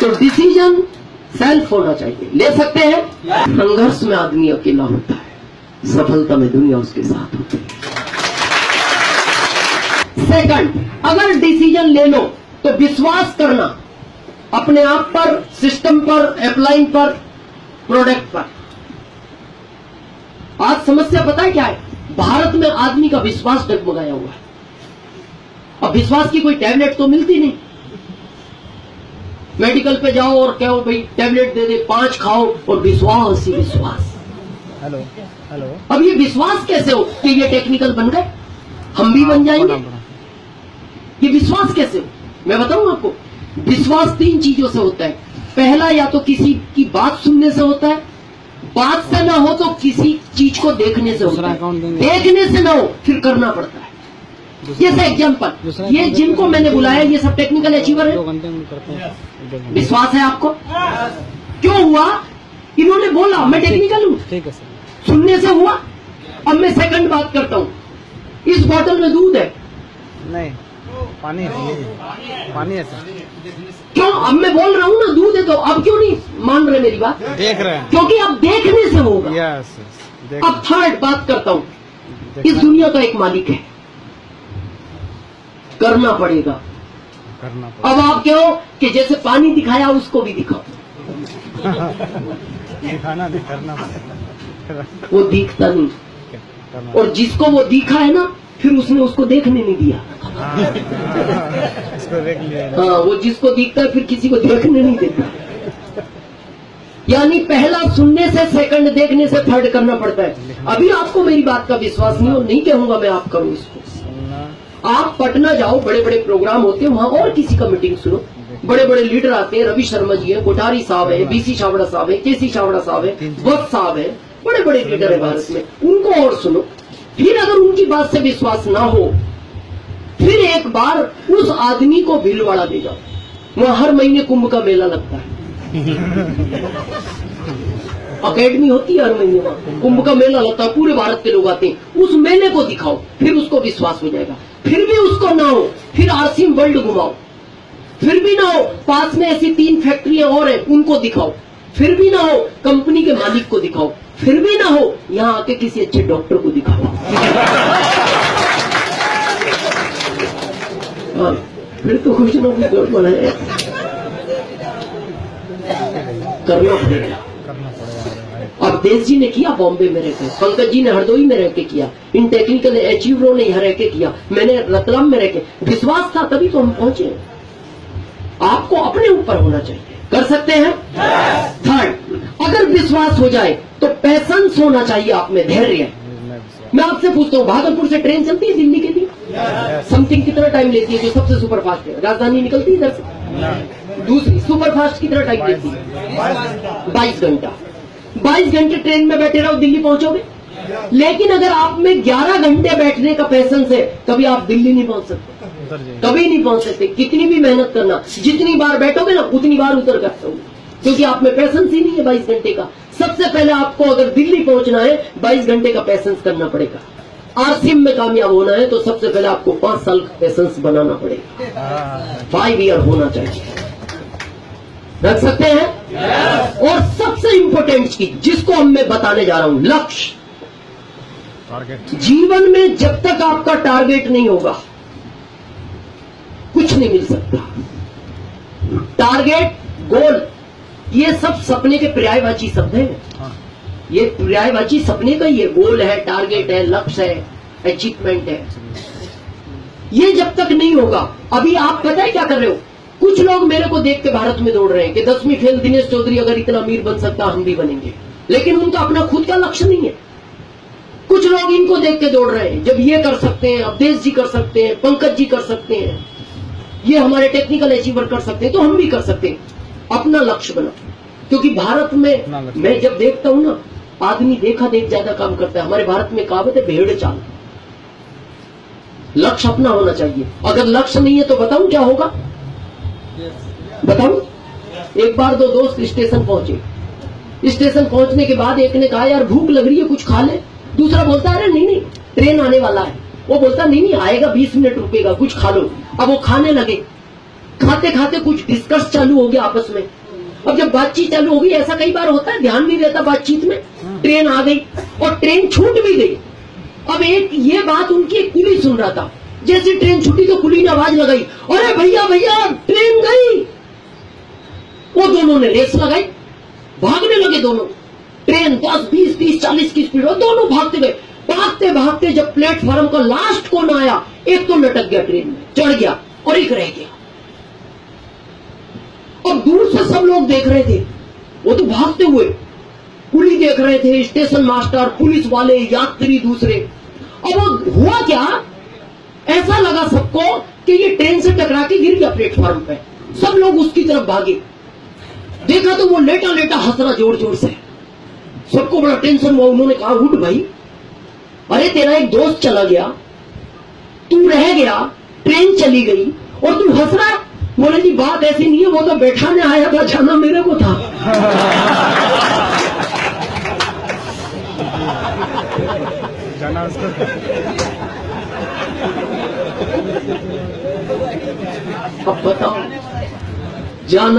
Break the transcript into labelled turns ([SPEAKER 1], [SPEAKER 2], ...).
[SPEAKER 1] तो decision self होना चाहिए, ले सकते हैं। संघर्ष में आदमी अकेला होता है, सफलता में दुनिया उसके साथ होती है। सेकंड, अगर डिसीजन ले लो तो विश्वास करना अपने आप पर, सिस्टम पर, अपलाइन पर, प्रोडक्ट पर। आज समस्या पता है क्या है? भारत में आदमी का विश्वास डगमगाया हुआ है। अब विश्वास की कोई टैबलेट तो मिलती नहीं। मेडिकल पे जाओ और कहो भाई टैबलेट दे दे, 5 खाओ और विश्वास ही विश्वास।
[SPEAKER 2] हेलो हेलो,
[SPEAKER 1] अब ये विश्वास कैसे हो कि ये टेक्निकल बन गए, हम भी बन जाएंगे? ये विश्वास कैसे हो? मैं बताऊं आपको, विश्वास 3 चीजों से होता है। पहला, या तो किसी की बात सुनने से होता है, बात से ना हो तो किसी चीज को देखने से होता है, देखने से ना हो फिर करना पड़ता है। जैसे एग्जाम्पल, ये जिनको मैंने बुलाया ये सब टेक्निकल अचीवर है। विश्वास है आपको? क्यों हुआ? इन्होंने बोला मैं टेक्निकल हूँ,
[SPEAKER 2] ठीक है सर,
[SPEAKER 1] सुनने से हुआ। अब मैं सेकंड बात करता हूँ, इस बोतल में दूध है,
[SPEAKER 2] नहीं पानी है, पानी है सर।
[SPEAKER 1] क्यों? अब मैं बोल रहा हूँ ना दूध है, तो अब क्यों नहीं मान रहे मेरी बात?
[SPEAKER 2] देख रहे हैं,
[SPEAKER 1] क्योंकि अब देखने से होगा।
[SPEAKER 2] यस,
[SPEAKER 1] अब थर्ड बात करता हूँ, इस दुनिया का एक मालिक है, करना पड़ेगा।
[SPEAKER 2] करना
[SPEAKER 1] अब आप कहो कि जैसे पानी दिखाया उसको भी दिखाओ,
[SPEAKER 2] दिखाना नहीं, करना पड़ेगा।
[SPEAKER 1] वो दिखता नहीं।
[SPEAKER 2] करना,
[SPEAKER 1] और जिसको वो दिखा है ना, फिर उसने उसको देखने नहीं दिया।
[SPEAKER 2] इसको देख लिया।
[SPEAKER 1] हाँ, वो जिसको दिखता है फिर किसी को देखने नहीं देता। यानी पहला सुनने से, सेकंड देखने से, थर्ड करना पड़ता है। अभी आपको मेरी बात का विश्वास नहीं हो, नहीं कहूंगा मैं आप करूं इसको। आप पटना जाओ, बड़े बड़े प्रोग्राम होते हैं, वहां और किसी का मीटिंग सुनो, बड़े बड़े लीडर आते हैं, रवि शर्मा जी है, कोठारी साहब है, बीसी छाबड़ा साहब है, केसी छाबड़ा साहब है, वत्स साहब है, बड़े बड़े लीडर है भारत में, उनको और सुनो। फिर अगर उनकी बात से विश्वास ना हो, फिर एक बार उस आदमी को भीलवाड़ा ले जाओ, वहां हर महीने कुंभ का मेला लगता है। अकेडमी होती है हर महीने, वहां कुंभ का मेला लगता है, पूरे भारत के लोग आते हैं। उस मेले को दिखाओ, फिर उसको विश्वास हो जाएगा। फिर भी उसको ना हो, फिर आरसीएम वर्ल्ड घुमाओ, फिर भी ना हो, पास में ऐसी 3 फैक्ट्रियां और हैं, उनको दिखाओ, फिर भी ना हो, कंपनी के मालिक को दिखाओ, फिर भी ना हो, यहाँ आके किसी अच्छे डॉक्टर को दिखाओ। हाँ, फिर तो कुछ ना कुछ गड़बड़ है, करना पड़ेगा। अब देश जी ने किया बॉम्बे में रहकर, पंकज जी ने हरदोई में रहकर किया, इन टेक्निकल अचीवरों ने यहाँ रहकर किया, मैंने रतलाम में रहकर। विश्वास था तभी तो हम पहुंचे। आपको अपने ऊपर होना चाहिए, कर सकते हैं। थर्ड, अगर विश्वास हो जाए तो पैशंस होना चाहिए आप में, धैर्य। मैं आपसे पूछता हूँ, भागलपुर से ट्रेन चलती है दिल्ली के लिए? समथिंग कितना टाइम लेती है? जो सबसे सुपर फास्ट है, राजधानी निकलती है इधर से। दूसरी सुपर फास्ट कितना टाइम लेती है? 22 घंटा। 22 घंटे ट्रेन में बैठे रहो, दिल्ली पहुंचोगे। लेकिन अगर आप में 11 घंटे बैठने का पैशंस है, कभी आप दिल्ली नहीं पहुंच सकते, कभी नहीं पहुंच सकते। कितनी भी मेहनत करना, जितनी बार बैठोगे ना उतनी बार उतर कर सकते, क्योंकि आप में पैशंस ही नहीं है 22 घंटे का। सबसे पहले आपको अगर दिल्ली पहुंचना है, 22 घंटे का पैशंस करना पड़ेगा। आरसीएम में कामयाब होना है तो सबसे पहले आपको 5 साल का पैशंस बनाना पड़ेगा। 5 ईयर होना चाहिए। रख सकते हैं। और सबसे इंपॉर्टेंट चीज जिसको हम मैं बताने जा रहा हूं, लक्ष्य। जीवन में जब तक आपका टारगेट नहीं होगा, कुछ नहीं मिल सकता। टारगेट, गोल, ये सब सपने के पर्यायवाची शब्द हैं। ये पर्यायवाची सपने का ही है। गोल है, टारगेट है, लक्ष्य है, अचीवमेंट है। ये जब तक नहीं होगा, अभी आप पता है क्या कर रहे हो? कुछ लोग मेरे को देख के भारत में दौड़ रहे हैं कि 10वीं फेल दिनेश चौधरी अगर इतना अमीर बन सकता हम भी बनेंगे, लेकिन उनका अपना खुद का लक्ष्य नहीं है। कुछ लोग इनको देख के दौड़ रहे हैं, जब ये कर सकते हैं, अवधेश जी कर सकते हैं, पंकज जी कर सकते हैं, ये हमारे टेक्निकल अचीवर कर सकते हैं, तो हम भी कर सकते हैं। अपना लक्ष्य बना, क्योंकि भारत में मैं जब देखता हूं ना, आदमी देखा देख ज्यादा काम करता है। हमारे भारत में कहावत है, भेड़ चाल। लक्ष्य अपना होना चाहिए। अगर लक्ष्य नहीं है तो बताऊं क्या होगा? बताऊं? एक बार 2 दोस्त स्टेशन पहुंचे। स्टेशन पहुंचने के बाद एक ने कहा यार भूख लग रही है, कुछ खा ले। दूसरा बोलता है नहीं नहीं ट्रेन आने वाला है। वो बोलता नहीं नहीं आएगा, 20 मिनट रुकेगा, कुछ खा लो। अब वो खाने लगे। खाते खाते कुछ डिस्कस चालू हो गया आपस में। अब जब बातचीत चालू हो गई, ऐसा कई बार होता है, ध्यान नहीं रहता बातचीत में, ट्रेन आ गई और ट्रेन छूट भी गई। अब एक ये बात उनकी एक कुली सुन रहा था, जैसे ट्रेन छूटी तो कुली ने आवाज लगाई, अरे भैया भैया ट्रेन गई। वो दोनों ने रेस लगाई, भागने लगे दोनों। ट्रेन 10, 20, 30, 40 की स्पीड, और दोनों भागते गए। भागते भागते जब प्लेटफॉर्म का लास्ट कोना आया, एक तो लटक गया ट्रेन में, चढ़ गया और एक रह गया। और दूर से सब लोग देख रहे थे, वो तो भागते हुए, कुली देख रहे थे, स्टेशन मास्टर, पुलिस वाले, यात्री दूसरे। अब वो हुआ क्या, ऐसा लगा सबको कि ये ट्रेन से टकरा के गिर गया प्लेटफॉर्म पे। सब लोग उसकी तरफ भागे, देखा तो वो लेटा लेटा हंस रहा जोर जोर से। सबको बड़ा टेंशन हुआ, उन्होंने कहा उठ भाई, अरे तेरा एक दोस्त चला गया, तू रह गया, ट्रेन चली गई और तू हंस रहा है। बोले जी बात ऐसी नहीं है, वो तो बैठाने आया था, जाना मेरे को था।
[SPEAKER 2] जाना उसको
[SPEAKER 1] अब बताओ, जाना